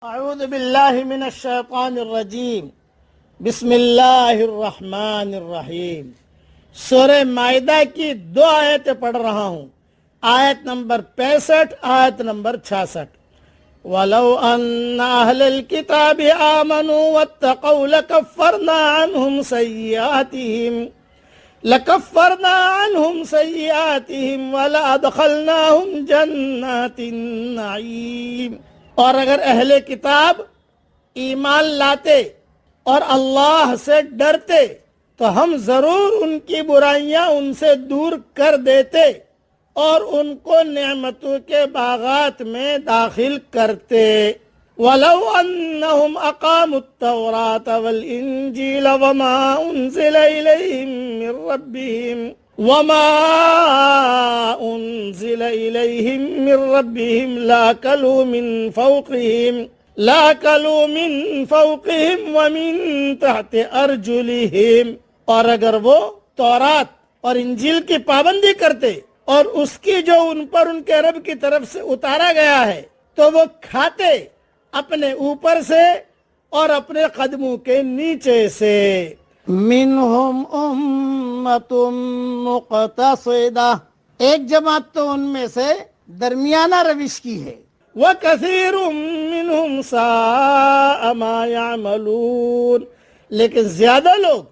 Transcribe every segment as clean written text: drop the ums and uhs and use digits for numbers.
اعوذ باللہ من الشیطان الرجیم بسم اللہ الرحمن الرحیم۔ سورہ مائدہ کی 2 آیتیں پڑھ رہا ہوں، آیت نمبر 65، آیت نمبر 66۔ وَلَوْ أَنَّ أَهْلَ الْكِتَابِ آمَنُوا وَاتَّقَوْا لَكَفَّرْنَا عَنْهُمْ سَيِّئَاتِهِمْ وَلَأَدْخَلْنَاهُمْ جَنَّاتِ النَّعِيمِ۔ اور اگر اہل کتاب ایمان لاتے اور اللہ سے ڈرتے تو ہم ضرور ان کی برائیاں ان سے دور کر دیتے اور ان کو نعمتوں کے باغات میں داخل کرتے۔ وَلَوْ أَنَّهُمْ أَقَامُوا التَّوْرَاةَ وَالْإِنْجِيلَ وَمَا أُنزِلَ إِلَيْهِمْ من ربهم لَأَكَلُوا من فوقهم ومن تحت أرجلهم۔ اور اگر وہ تورات اور انجیل کی پابندی کرتے اور اس کی جو ان پر ان کے رب کی طرف سے اتارا گیا ہے تو وہ کھاتے اپنے اوپر سے اور اپنے قدموں کے نیچے سے۔ منہم امت مقتصدہ، ایک جماعت تو ان میں سے درمیانہ روش کی ہے۔ وَكَثِيرٌ مِّنْهُمْ سَاءَ مَا يَعْمَلُونَ، لیکن زیادہ لوگ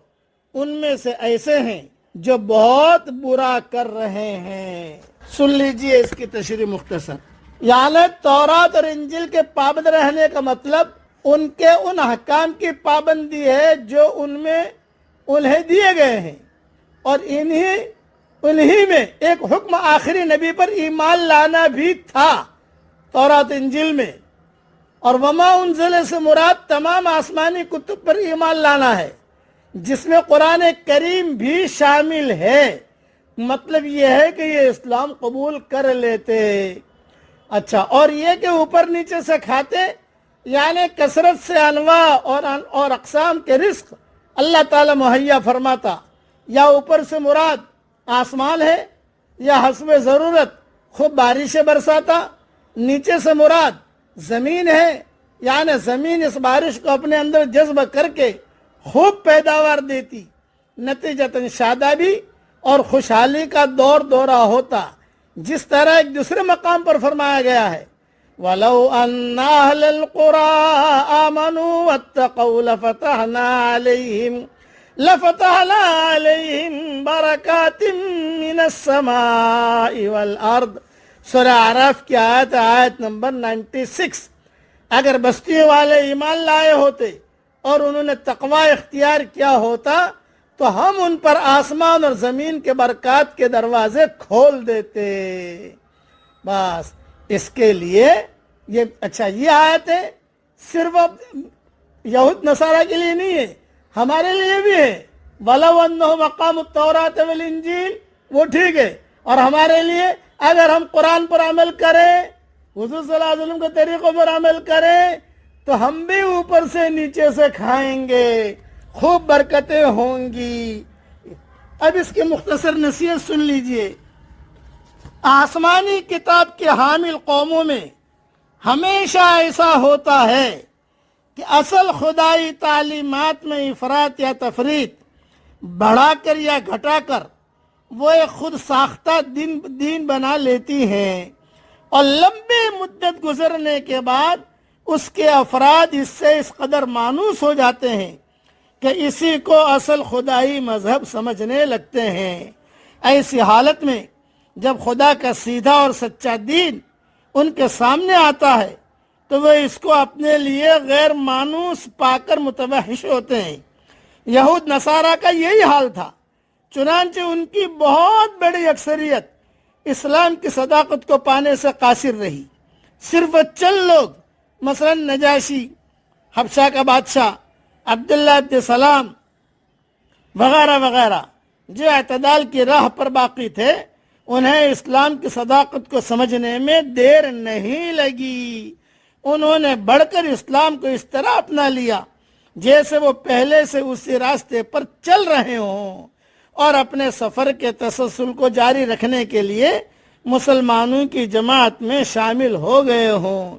ان میں سے ایسے ہیں جو بہت برا کر رہے ہیں۔ سن لیجئے اس کی تشریح مختصر۔ یعنی تورات اور انجیل کے پابند رہنے کا مطلب ان کے ان احکام کی پابندی ہے جو انہیں دیے گئے ہیں، اور انہی میں ایک حکم آخری نبی پر ایمان لانا بھی تھا تورات انجیل میں، اور وما انزل سے مراد تمام آسمانی کتب پر ایمان لانا ہے جس میں قرآن کریم بھی شامل ہے۔ مطلب یہ ہے کہ یہ اسلام قبول کر لیتے۔ اچھا، اور یہ کہ اوپر نیچے سے کھاتے، یعنی کثرت سے انواع اور اقسام کے رزق اللہ تعالی مہیا فرماتا، یا اوپر سے مراد آسمان ہے، یا حسب ضرورت خوب بارشیں برساتا، نیچے سے مراد زمین ہے، یعنی زمین اس بارش کو اپنے اندر جذب کر کے خوب پیداوار دیتی، نتیجتاً شادابی اور خوشحالی کا دورہ ہوتا، جس طرح ایک دوسرے مقام پر فرمایا گیا ہے وَلَوْ أَنَّ أَهْلَ الْقُرَىٰ آمَنُوا وَاتَّقَوْا لَفَتَحْنَا عَلَيْهِمْ بَرَكَاتٍ مِّنَ السَّمَاءِ وَالْأَرْضِ۔ سورہ اعراف کی آیت نمبر 96۔ اگر بستیوں والے ایمان لائے ہوتے اور انہوں نے تقوی اختیار کیا ہوتا تو ہم ان پر آسمان اور زمین کے برکات کے دروازے کھول دیتے۔ بس اس کے لیے یہ آیت ہے صرف یہود نصارہ کے لیے نہیں ہے، ہمارے لیے بھی ہے۔ وَلَوْ أَنَّهُمْ أَقَامُوا التَّوْرَاةَ وَالْإِنْجِيلَ، وہ ٹھیک ہے، اور ہمارے لیے اگر ہم قرآن پر عمل کریں، حضور صلی اللہ علیہ وسلم کے طریقوں پر عمل کریں تو ہم بھی اوپر سے نیچے سے کھائیں گے، خوب برکتیں ہوں گی۔ اب اس کی مختصر نصیحت سن لیجئے۔ آسمانی کتاب کے حامل قوموں میں ہمیشہ ایسا ہوتا ہے کہ اصل خدائی تعلیمات میں افراط یا تفریط بڑھا کر یا گھٹا کر وہ ایک خود ساختہ دین بنا لیتی ہیں، اور لمبی مدت گزرنے کے بعد اس کے افراد اس سے اس قدر مانوس ہو جاتے ہیں کہ اسی کو اصل خدائی مذہب سمجھنے لگتے ہیں۔ ایسی حالت میں جب خدا کا سیدھا اور سچا دین ان کے سامنے آتا ہے تو وہ اس کو اپنے لیے غیر مانوس پا کر متوحش ہوتے ہیں۔ یہود نصارہ کا یہی حال تھا، چنانچہ ان کی بہت بڑی اکثریت اسلام کی صداقت کو پانے سے قاصر رہی۔ صرف چند لوگ، مثلا نجاشی، حبشہ کا بادشاہ، عبداللہ ابن سلام وغیرہ وغیرہ، جو اعتدال کی راہ پر باقی تھے، انہیں اسلام کی صداقت کو سمجھنے میں دیر نہیں لگی۔ انہوں نے بڑھ کر اسلام کو اس طرح اپنا لیا جیسے وہ پہلے سے اسی راستے پر چل رہے ہوں، اور اپنے سفر کے تسلسل کو جاری رکھنے کے لیے مسلمانوں کی جماعت میں شامل ہو گئے ہوں۔